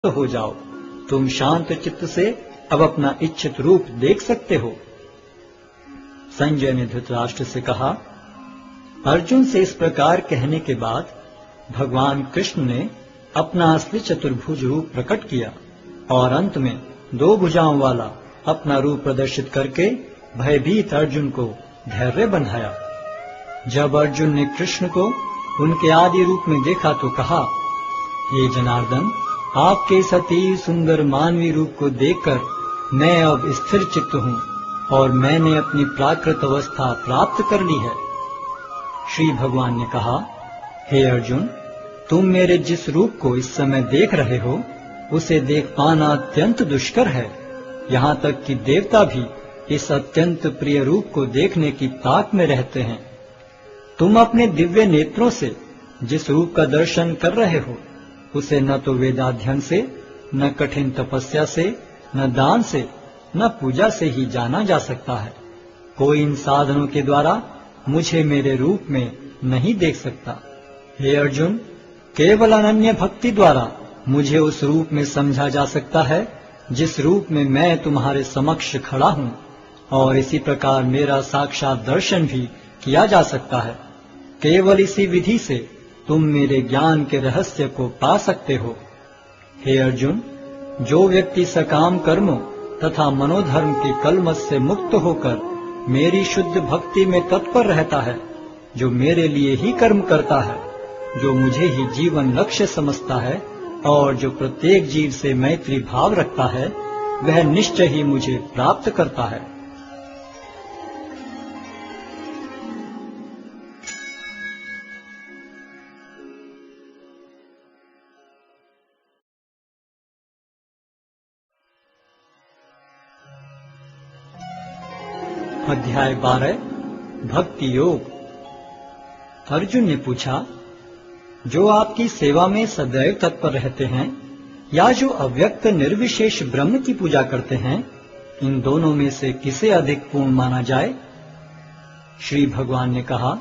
हो जाओ, तुम शांत चित्त से अब अपना इच्छित रूप देख सकते हो। संजय ने धृतराष्ट्र से कहा। अर्जुन से इस प्रकार कहने के बाद भगवान कृष्ण ने अपना असली चतुर्भुज रूप प्रकट किया और अंत में 2 भुजाओं वाला अपना रूप प्रदर्शित करके भयभीत अर्जुन को धैर्य बंधाया। जब अर्जुन ने कृष्ण को उनके आदि रूप में देखा तो कहा, हे जनार्दन, आपके इस अति सुंदर मानवीय रूप को देखकर मैं अब स्थिर चित्त हूँ और मैंने अपनी प्राकृत अवस्था प्राप्त कर ली है। श्री भगवान ने कहा, हे अर्जुन, तुम मेरे जिस रूप को इस समय देख रहे हो उसे देख पाना अत्यंत दुष्कर है। यहाँ तक कि देवता भी इस अत्यंत प्रिय रूप को देखने की ताक में रहते हैं। तुम अपने दिव्य नेत्रों से जिस रूप का दर्शन कर रहे हो उसे न तो वेदाध्ययन से, न कठिन तपस्या से, न दान से, न पूजा से ही जाना जा सकता है। कोई इन साधनों के द्वारा मुझे मेरे रूप में नहीं देख सकता। हे अर्जुन, केवल अनन्य भक्ति द्वारा मुझे उस रूप में समझा जा सकता है जिस रूप में मैं तुम्हारे समक्ष खड़ा हूँ, और इसी प्रकार मेरा साक्षात दर्शन भी किया जा सकता है। केवल इसी विधि से तुम मेरे ज्ञान के रहस्य को पा सकते हो। हे अर्जुन, जो व्यक्ति सकाम कर्मों तथा मनोधर्म के कलमश से मुक्त होकर मेरी शुद्ध भक्ति में तत्पर रहता है, जो मेरे लिए ही कर्म करता है, जो मुझे ही जीवन लक्ष्य समझता है और जो प्रत्येक जीव से मैत्री भाव रखता है, वह निश्चय ही मुझे प्राप्त करता है। अध्याय 12 भक्ति योग। अर्जुन ने पूछा, जो आपकी सेवा में सदैव तत्पर रहते हैं या जो अव्यक्त निर्विशेष ब्रह्म की पूजा करते हैं, इन दोनों में से किसे अधिक पूर्ण माना जाए? श्री भगवान ने कहा,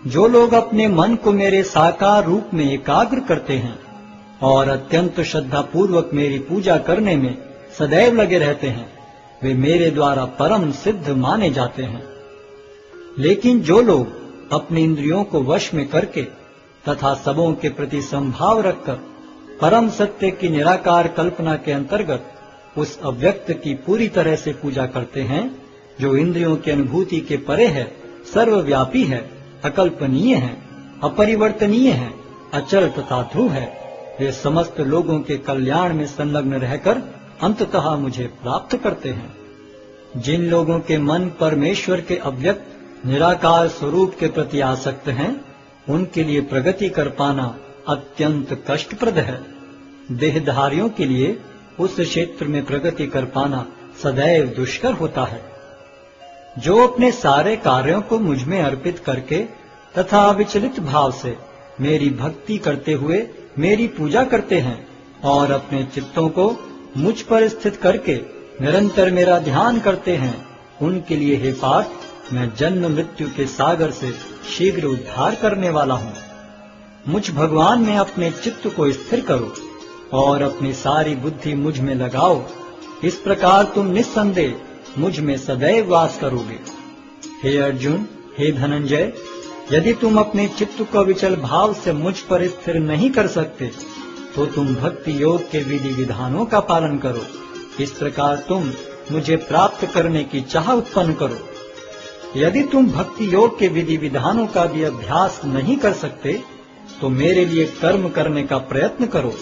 जो लोग अपने मन को मेरे साकार रूप में एकाग्र करते हैं और अत्यंत श्रद्धा पूर्वक मेरी पूजा करने में सदैव लगे रहते हैं, वे मेरे द्वारा परम सिद्ध माने जाते हैं। लेकिन जो लोग अपनी इंद्रियों को वश में करके तथा सबों के प्रति संभाव रखकर परम सत्य की निराकार कल्पना के अंतर्गत उस अव्यक्त की पूरी तरह से पूजा करते हैं, जो इंद्रियों की अनुभूति के परे है, सर्वव्यापी है, अकल्पनीय है, अपरिवर्तनीय है, अचल तथा ध्रुव है, वे समस्त लोगों के कल्याण में संलग्न रहकर अंततः मुझे प्राप्त करते हैं। जिन लोगों के मन परमेश्वर के अव्यक्त निराकार स्वरूप के प्रति आसक्त हैं, उनके लिए प्रगति कर पाना अत्यंत कष्टप्रद है। देहधारियों के लिए उस क्षेत्र में प्रगति कर पाना सदैव दुष्कर होता है। जो अपने सारे कार्यों को मुझ में अर्पित करके तथा अविचलित भाव से मेरी भक्ति करते हुए मेरी पूजा करते हैं और अपने चित्तों को मुझ पर स्थित करके निरंतर मेरा ध्यान करते हैं, उनके लिए हे पार्थ, मैं जन्म मृत्यु के सागर से शीघ्र उद्धार करने वाला हूँ। मुझ भगवान में अपने चित्त को स्थिर करो और अपनी सारी बुद्धि मुझ में लगाओ। इस प्रकार तुम निस्संदेह मुझ में सदैव वास करोगे। हे अर्जुन, हे धनंजय, यदि तुम अपने चित्त को विचल भाव से मुझ पर स्थिर नहीं कर सकते तो तुम भक्ति योग के विधि विधानों का पालन करो। इस प्रकार तुम मुझे प्राप्त करने की चाह उत्पन्न करो। यदि तुम भक्ति योग के विधि विधानों का भी अभ्यास नहीं कर सकते तो मेरे लिए कर्म करने का प्रयत्न करो,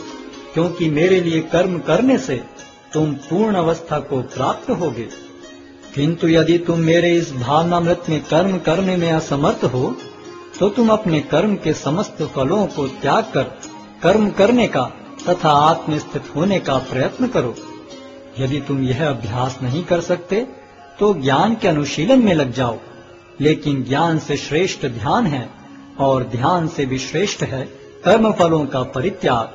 क्योंकि मेरे लिए कर्म करने से तुम पूर्ण अवस्था को प्राप्त होगे। किंतु यदि तुम मेरे इस भावनामृत में कर्म करने में असमर्थ हो तो तुम अपने कर्म के समस्त फलों को त्याग कर कर्म करने का तथा आत्मस्थित होने का प्रयत्न करो। यदि तुम यह अभ्यास नहीं कर सकते तो ज्ञान के अनुशीलन में लग जाओ। लेकिन ज्ञान से श्रेष्ठ ध्यान है और ध्यान से भी श्रेष्ठ है कर्म फलों का परित्याग,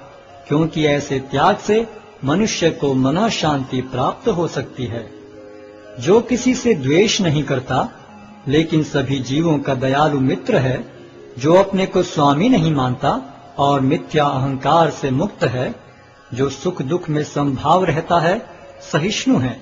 क्योंकि ऐसे त्याग से मनुष्य को मन शांति प्राप्त हो सकती है। जो किसी से द्वेष नहीं करता लेकिन सभी जीवों का दयालु मित्र है, जो अपने को स्वामी नहीं मानता और मिथ्या अहंकार से मुक्त है, जो सुख दुख में समभाव रहता है, सहिष्णु है,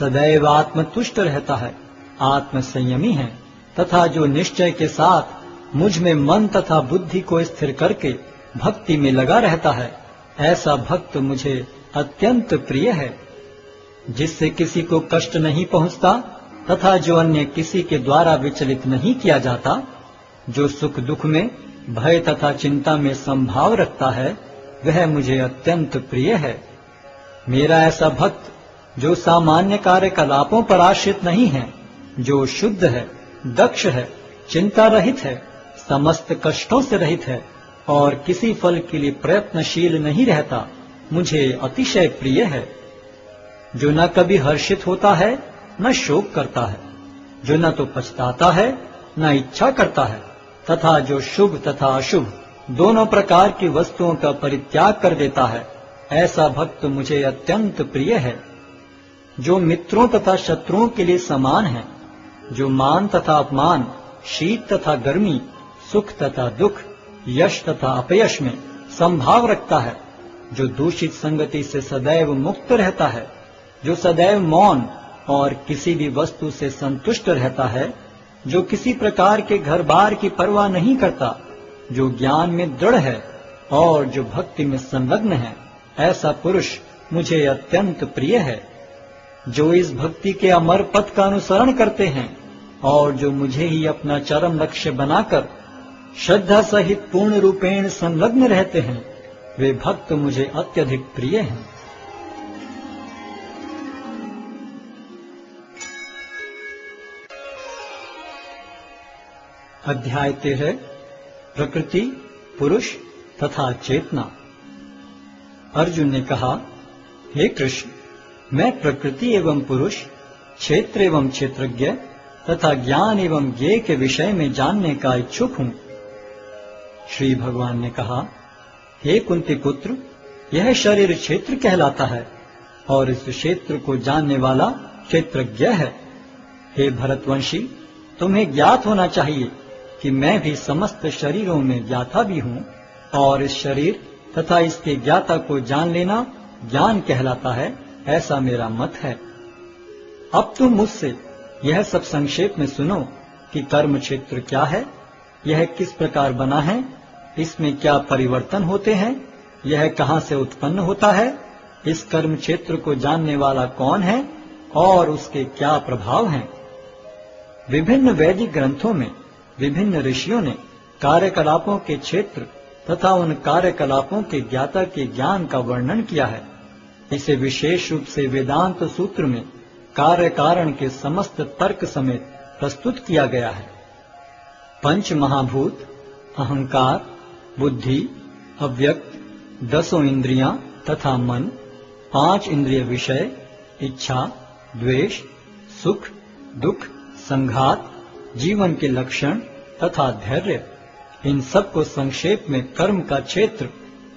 सदैव आत्मतुष्ट रहता है, आत्म संयमी है, तथा जो निश्चय के साथ मुझ में मन तथा बुद्धि को स्थिर करके भक्ति में लगा रहता है, ऐसा भक्त मुझे अत्यंत प्रिय है। जिससे किसी को कष्ट नहीं पहुंचता तथा जो अन्य किसी के द्वारा विचलित नहीं किया जाता, जो सुख दुख में भय तथा चिंता में संभाव रखता है, वह मुझे अत्यंत प्रिय है। मेरा ऐसा भक्त जो सामान्य कार्यकलापों पर आश्रित नहीं है, जो शुद्ध है, दक्ष है, चिंता रहित है, समस्त कष्टों से रहित है और किसी फल के लिए प्रयत्नशील नहीं रहता, मुझे अतिशय प्रिय है। जो न कभी हर्षित होता है, न शोक करता है, जो न तो पछताता है, न इच्छा करता है, तथा जो शुभ तथा अशुभ दोनों प्रकार की वस्तुओं का परित्याग कर देता है, ऐसा भक्त मुझे अत्यंत प्रिय है। जो मित्रों तथा शत्रुओं के लिए समान है, जो मान तथा अपमान, शीत तथा गर्मी, सुख तथा दुख, यश तथा अपयश में संभाव रखता है, जो दूषित संगति से सदैव मुक्त रहता है, जो सदैव मौन और किसी भी वस्तु से संतुष्ट रहता है, जो किसी प्रकार के घर बार की परवाह नहीं करता, जो ज्ञान में दृढ़ है और जो भक्ति में संलग्न है, ऐसा पुरुष मुझे अत्यंत प्रिय है। जो इस भक्ति के अमर पथ का अनुसरण करते हैं और जो मुझे ही अपना चरम लक्ष्य बनाकर श्रद्धा सहित पूर्ण रूपेण संलग्न रहते हैं, वे भक्त मुझे अत्यधिक प्रिय हैं। अध्याय 13 प्रकृति, पुरुष तथा चेतना। अर्जुन ने कहा, हे कृष्ण, मैं प्रकृति एवं पुरुष, क्षेत्र एवं क्षेत्रज्ञ तथा ज्ञान एवं ज्ञेय के विषय में जानने का इच्छुक हूं। श्री भगवान ने कहा, हे कुंती पुत्र, यह शरीर क्षेत्र कहलाता है और इस क्षेत्र को जानने वाला क्षेत्रज्ञ है। हे भरतवंशी, तुम्हें ज्ञात होना चाहिए कि मैं भी समस्त शरीरों में ज्ञाता भी हूँ और इस शरीर तथा इसके ज्ञाता को जान लेना ज्ञान कहलाता है, ऐसा मेरा मत है। अब तुम मुझसे यह सब संक्षेप में सुनो कि कर्म क्षेत्र क्या है, यह किस प्रकार बना है, इसमें क्या परिवर्तन होते हैं, यह कहाँ से उत्पन्न होता है, इस कर्म क्षेत्र को जानने वाला कौन है और उसके क्या प्रभाव हैं। विभिन्न वैदिक ग्रंथों में विभिन्न ऋषियों ने कार्यकलापों के क्षेत्र तथा उन कार्यकलापों के ज्ञाता के ज्ञान का वर्णन किया है। इसे विशेष रूप से वेदांत सूत्र में कार्य कारण के समस्त तर्क समेत प्रस्तुत किया गया है। पंच महाभूत, अहंकार, बुद्धि, अव्यक्त, 10 इंद्रियां तथा मन, 5 इंद्रिय विषय, इच्छा, द्वेष, सुख, दुख, संघात, जीवन के लक्षण तथा धैर्य, इन सब को संक्षेप में कर्म का क्षेत्र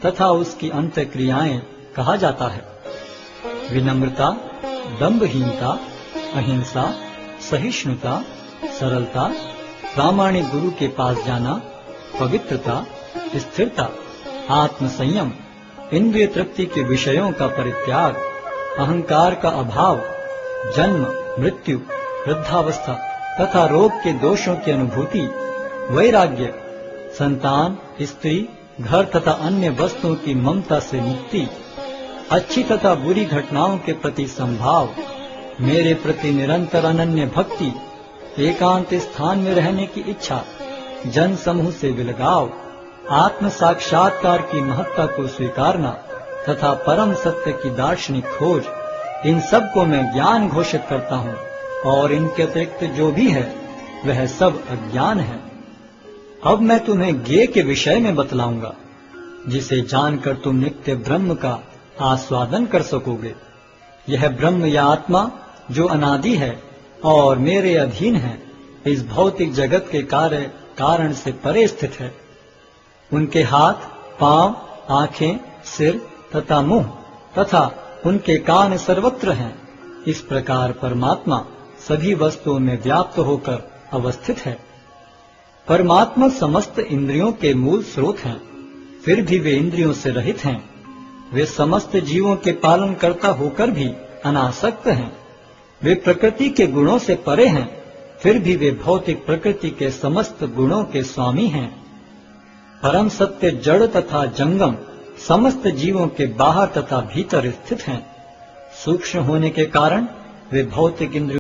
तथा उसकी अंत क्रियाएं कहा जाता है। विनम्रता, दंभहीनता, अहिंसा, सहिष्णुता, सरलता, प्रामाणिक गुरु के पास जाना, पवित्रता, स्थिरता, आत्मसंयम, इंद्रिय तृप्ति के विषयों का परित्याग, अहंकार का अभाव, जन्म, मृत्यु, वृद्धावस्था तथा रोग के दोषों की अनुभूति, वैराग्य, संतान, स्त्री, घर तथा अन्य वस्तुओं की ममता से मुक्ति, अच्छी तथा बुरी घटनाओं के प्रति संभाव, मेरे प्रति निरंतर अनन्य भक्ति, एकांत स्थान में रहने की इच्छा, जन समूह से विलगाव, आत्म साक्षात्कार की महत्ता को स्वीकारना तथा परम सत्य की दार्शनिक खोज, इन सब को मैं ज्ञान घोषित करता हूँ और इनके अतिरिक्त जो भी है वह सब अज्ञान है। अब मैं तुम्हें ज्ञेय के विषय में बतलाऊंगा, जिसे जानकर तुम नित्य ब्रह्म का आस्वादन कर सकोगे। यह ब्रह्म या आत्मा जो अनादि है और मेरे अधीन है, इस भौतिक जगत के कार्य कारण से परे स्थित है। उनके हाथ, पांव, आंखें, सिर तथा मुंह तथा उनके कान सर्वत्र हैं। इस प्रकार परमात्मा सभी वस्तुओं में व्याप्त होकर अवस्थित है। परमात्मा समस्त इंद्रियों के मूल स्रोत हैं, फिर भी वे इंद्रियों से रहित हैं। वे समस्त जीवों के पालन करता होकर भी अनासक्त हैं। वे प्रकृति के गुणों से परे हैं, फिर भी वे भौतिक प्रकृति के समस्त गुणों के स्वामी हैं। परम सत्य जड़ तथा जंगम समस्त जीवों के बाहर तथा भीतर स्थित हैं। सूक्ष्म होने के कारण वे भौतिक इंद्रियों